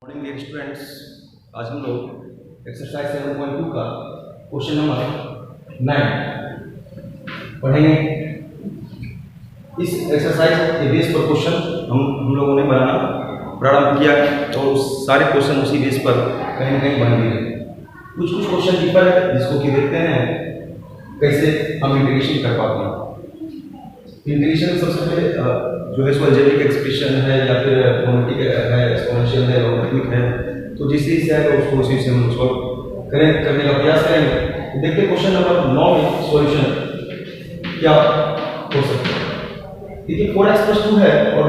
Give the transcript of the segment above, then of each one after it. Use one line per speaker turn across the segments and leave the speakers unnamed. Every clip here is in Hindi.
मॉर्निंग डियर स्टूडेंट्स, आज हम लोग एक्सरसाइज 7.2 का क्वेश्चन नंबर 9 पढ़ेंगे। इस एक्सरसाइज के बेस पर क्वेश्चन हम लोगों ने बनाना प्रारंभ किया और उस सारे क्वेश्चन उसी बेस पर कहीं ना कहीं बन गए। कुछ क्वेश्चन डिफर है जिसको कि देखते हैं कैसे हम इंटीग्रेशन कर पाते हैं। इंटीग्रेशन सबसे पहले जो है अलजेब्रिक एक्सप्रेशन है या फिर क्वांटिक है, एक्सपोनेंशियल है, लॉगरिथमिक है, तो जिस चीज से है तो उसको उसी से हम सॉल्व करने का प्रयास करेंगे। तो देखिए क्वेश्चन नंबर 9 में सॉल्यूशन क्या हो सकता है। देखिए 4x + 2 है और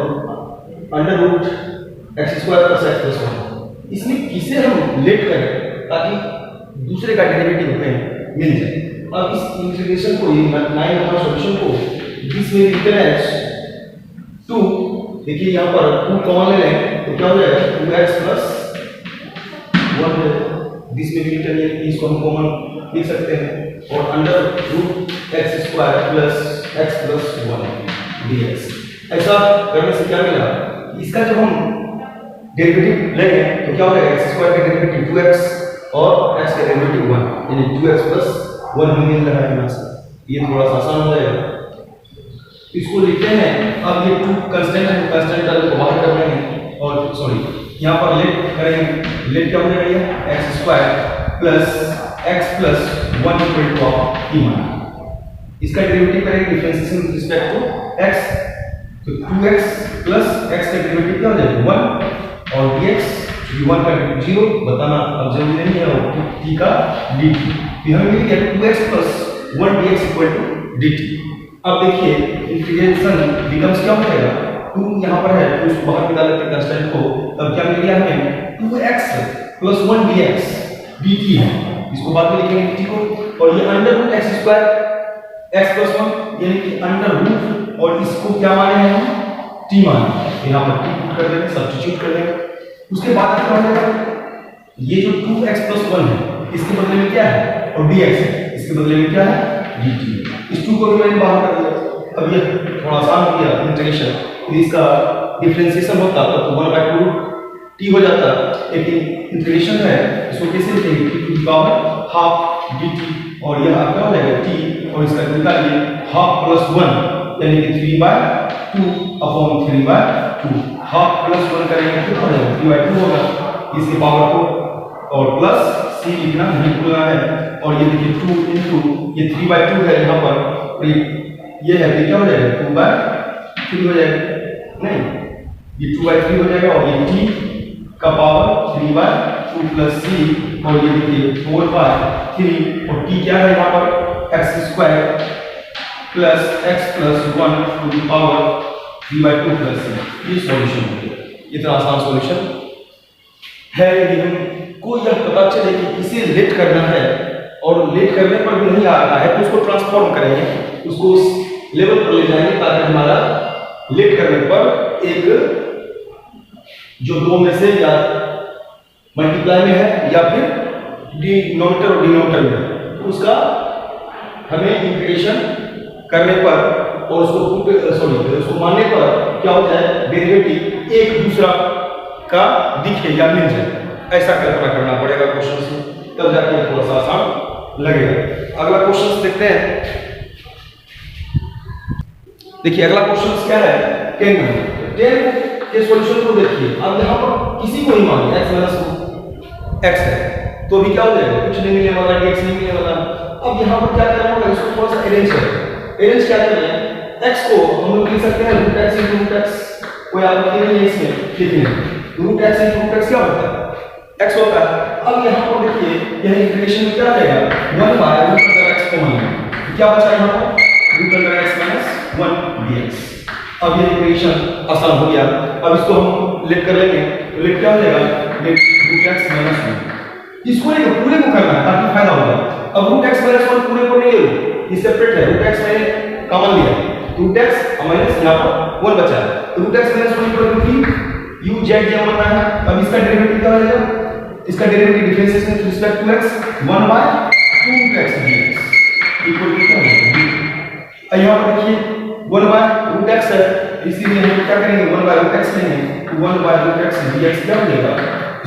√x² + x + 1, इसमें किसे हम लेट करें ताकि दूसरे का डेरिवेटिव हमें मिल जाए। अब इस इंटीग्रेशन को 9 नंबर सॉल्यूशन को दिस में रिप्लेस 2, देखिए यहाँ पर 2 कॉमन ले लें तो क्या हो जाएगा 2x + 1 है। दिस में भी रिटर्न यानी कि इसको हम कॉमन लिख सकते हैं और √x² + x + 1 dx। ऐसा करने से क्या मिला, इसका जब हम डेरिवेटिव लेंगे तो क्या हो जाएगा x² का डेरिवेटिव 2x और x का डेरिवेटिव 1 यानी 2x + 1 हमें मिल रहा है यहाँ से। ये थोड़ा सा आसान हो जाएगा। इसको लिखते हैं। अब ये 2 कांस्टेंट है, कांस्टेंट को बाहर कर लेंगे और सॉरी यहाँ पर लेट करेंगे। लेट क्या हो जाएगा ये x² + x + 1 = e1। इसका डेरिवेटिव करेंगे differentiation with respect to x, तो 2x + x का डेरिवेटिव क्या हो जाएगा 1 और dx v1 का 0 बताना अब जरूरी नहीं है और t का dt। फिर हमें मिल गया 2x + 1 dx = dt। अब देखिए इंटीग्रेशन बिकम्स क्या हो जाएगा 2 यहाँ पर है तो उसको बाहर निकाल लेते कांस्टेंट को, तब क्या मिल गया हमें 2x + 1 dx dt है। इसको बाद में लिखेंगे dt को और ये √x² x + 1 यानी कि √ और इसको क्या माने हैं हम t माने, यहाँ पर t पुट कर देंगे, सब्स्टिट्यूट कर देंगे। उसके बाद क्या हो जाएगा ये जो 2x + 1 है इसके बदले में क्या है और dx है, इसके बदले में क्या है dt। इस 2 को भी मैंने बाहर कर दिया। अब ये थोड़ा आसान हो गया इंटीग्रेशन। फिर इसका डिफरेंशिएशन होता तो 1/2 t हो जाता, लेकिन इंटीग्रेशन है इसको कैसे लिखेंगे t⁻½ dt और यह क्या हो जाएगा t और इसका निकालिए ½ + 1 यानी कि 3/2/3/2। ½ + 1 करेंगे तो हो जाएगा 3/2 होगा। इसके पावर को और प्लस c लिखना नहीं भूलना है। और ये देखिए 2 * ये 3/2 है यहाँ पर, ये है क्या हो जाएगा 2/3 हो जाएगा, नहीं ये 2/3 हो जाएगा और ये t का पावर 3/2 + c और ये देखिए 4/3 और t क्या है यहाँ पर x² + x + 1 to the power 3/2 + c। ये सॉल्यूशन हो गया। इतना आसान सॉल्यूशन है। यदि हमको यह पता चले कि किसे लेट करना है और लेट करने पर भी नहीं आ रहा है तो उसको ट्रांसफॉर्म करेंगे, उसको उस लेवल पर ले जाएंगे ताकि हमारा लेट करने पर एक जो 2 में से या मल्टीप्लाई में है या फिर डिनोमिनेटर और डिनोमिनेटर में, तो उसका हमें इंटीग्रेशन करने पर और उसको मानने पर क्या हो जाए डेरिवेटिव एक दूसरा का दिखे या मिल जाए। ऐसा कल्पना करना पड़ेगा क्वेश्चन से, तब जाके थोड़ा सा आसान लगेगा। अगला क्वेश्चन देखते हैं। देखिए अगला क्वेश्चन क्या है 10 के सॉल्यूशन को देखिए। अब यहाँ पर किसी को ही मानिए x - x है तो भी क्या हो जाएगा कुछ नहीं मिलने वाला, dx नहीं मिलने वाला। अब यहाँ पर क्या करना होगा, इसको थोड़ा सा अरेंज करें। अरेंज क्या करें, x को हम लोग लिख सकते हैं √x × √x, कोई आपत्ति नहीं है इसमें लिखने। √x × √x क्या होता है x होता है। अब यहाँ पर देखिए यह इंटीग्रेशन में क्या रहेगा 1/√x को मान लें, क्या बचा यहाँ पर √x - 1 dx। अब ये इंटीग्रेशन आसान हो गया। अब इसको हम लेट कर लेंगे तो लेट क्या हो जाएगा लेट √x - 1। इसको लेकर पूरे को करना है ताकि फायदा हो जाए। अब √x - 1 पूरे को नहीं ले, ये सेपरेट है। √x मैंने कॉमन लिया, √x माइनस यहाँ पर 1 बचा है, √x - 1 = 3 u z ये बनना है। अब इसका डेरिवेटिव क्या हो जाएगा, इसका derivative differentiation with respect to x 1/2x dx equal to क्या होगा। यहाँ पर देखिए 1/√x है, इसीलिए हम क्या करेंगे 1/√x लेंगे, 1/√x dx क्या हो जाएगा,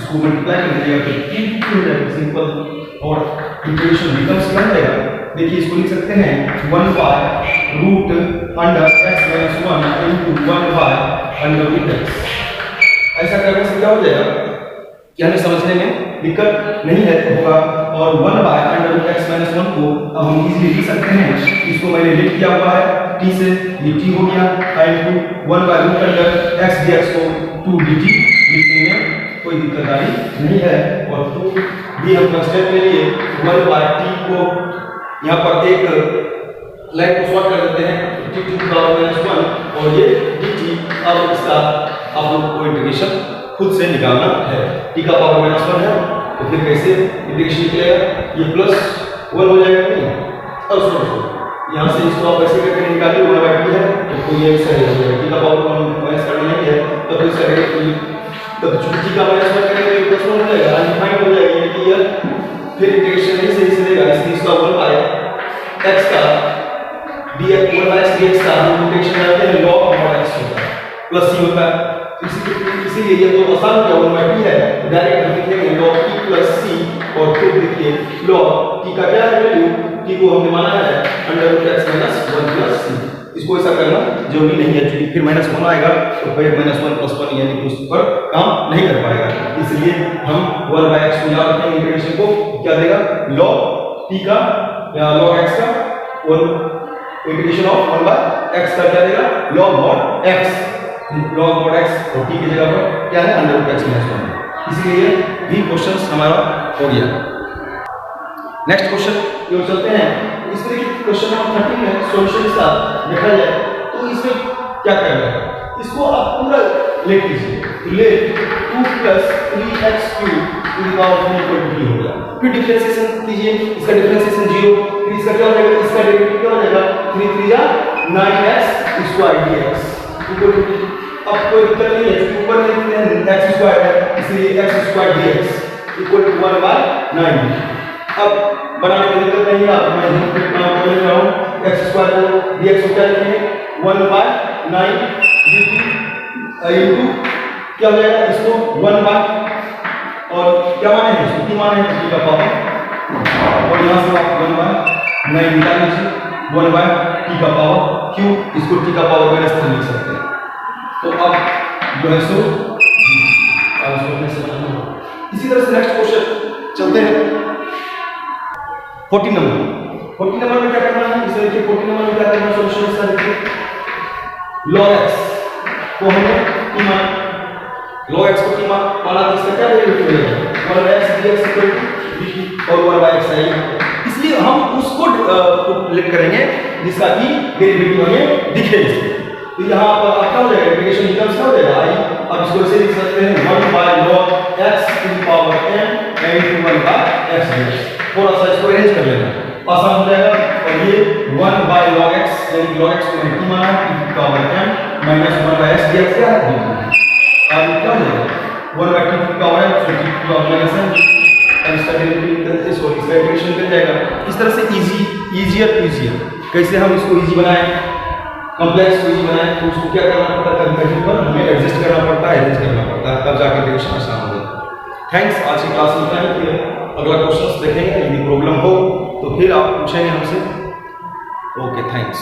इसको मल्टीप्लाई कर दीजिएगा तो 3 हो जाएगा सिंपल। और इंटीग्रेशन बिकम्स क्या हो जाएगा, देखिए इसको लिख सकते हैं 1 by root under x minus 1 into 1 by under root x। ऐसा करने से क्या हो जाएगा कि हमें समझने में दिक्कत नहीं है होगा। और 1 by under root x minus 1 को अब हम इजीली लिख सकते हैं, इसको मैंने लिख किया हुआ है t से, ये t हो गया into 1 by root under x dx को 2 dt लिखने में कोई दिक्कतदारी नहीं है। और 2 भी हम कंसीडर के लिए 1 बाय t को यहाँ पर एक लाइन को शॉर्ट कर देते हैं t टू द पावर -1 और ये dt। अब इसका आप लोग को इंटीग्रेशन खुद से निकालना है। t का पावर -1 है तो फिर कैसे इंटीग्रेशन निकलेगा, ये +1 हो जाएगा नहीं। अब सुनो यहाँ से इसको आप ऐसे करके निकालिए 1 बाय t है तो कोई एक सही हो जाएगा, t का पावर माइनस करना नहीं है तो फिर सही तब t का -1 करेंगे तो +1 हो जाएगा, अनडिफाइंड हो जाएगा कि ये फिर इंटीग्रेशन नहीं सही चलेगा। इसलिए इसका 1 बाय x का dx 1 बाय x dx का हम इंटीग्रेशन करते हैं log mod x होता है प्लस c होता है। इसीलिए ये तो आसान क्या 1 बाय t है, डायरेक्ट हम लिखेंगे log t प्लस c और फिर देखिए log t का क्या है वैल्यू, t को हमने माना है under root x minus 1 plus c। इसको ऐसा करना जरूरी नहीं है क्योंकि फिर -1 आएगा तो फिर -1 प्लस 1 यानी कि उस पर काम नहीं कर पाएगा। इसलिए हम 1 बाय x को याद रखेंगे, इंटीग्रेशन को क्या देगा log t का या log x का और इंटीग्रेशन ऑफ 1 बाय x का क्या देगा log mod x। log mod x और t की जगह पर क्या है अंडर रूट x माइनस 1। इसलिए भी क्वेश्चन हमारा हो गया। नेक्स्ट क्वेश्चन ये चलते हैं, इसमें देखिए क्वेश्चन नंबर 13 में सॉल्यूशन इसका देखा जाए तो इसमें क्या करना है, इसको आप पूरा लिख लीजिए तो late 2 plus 3x³ to the power 3 equal to 3 हो गया। फिर डिफरेंशिएशन कीजिए, इसका डिफरेंशिएशन 0, फिर इसका क्या हो जाएगा, इसका डेरिवेटिव क्या हो जाएगा 3 3 जा 9x² dx इक्वल टू। अब कोई दिक्कत नहीं है, ऊपर में x² है इसलिए x² dx equal to 1 bye 9। अब बनाने में दिक्कत नहीं है, आप मैं काम कर रहा हूं x² को dx को क्या लिखेंगे 1 बाय 9 dt इनटू क्या हो जाएगा इसको 1 बाय और क्या माने हैं इसको t माने हैं t का पावर और यहां से आप 1 बाय 9 निकाल लीजिए 1 बाय t का पावर q, इसको t का पावर माइनस 3 लिख सकते हैं। तो अब जो है सो इसी तरह से नेक्स्ट क्वेश्चन चलते हैं 14 नंबर में क्या करना है, इसे देखिए 14 नंबर में क्या करना है, सॉल्यूशन इसका देखिए log x को हमने t मान log x को t माना तो इसका क्या डेरिवेटिव मिलेगा 1x dx equal to dt और 1x है, इसलिए हम उसको लिख करेंगे जिसका कि डेरिवेटिव हमें दिखे। तो यहाँ पर आपका हो जाएगा इंटीग्रेशन बिकम्स क्या हो जाएगा आई, अब इसको ऐसे लिख सकते हैं 1 bye log x to the power n into 1 bye x dx। थोड़ा सा इसको अरेंज कर लेना आसान हो जाएगा। और ये 1 बाय log x यानी log x को मैंने t माना है to the power n minus 1 bye x dx क्या है अब क्या हो जाएगा 1 bye t to the power n so t to the power minus n इसका डेरिवेटिव इसको इसका इंटीग्रेशन कर जाएगा। इस तरह से इजीयर कैसे हम इसको इजी बनाएं, कॉम्प्लेक्स को इजी बनाएं तो उसको क्या करना पड़ता है, कहीं पर हमें एडजस्ट करना पड़ता है, अरेंज करना पड़ता है, तब जाकर इंटीग्रेशन आसान हो जाता है। थैंक्स, आज की क्लास में इतना ही, फिर अगला क्वेश्चन देखेंगे, यदि प्रॉब्लम हो तो फिर आप पूछेंगे हमसे। Okay, thanks.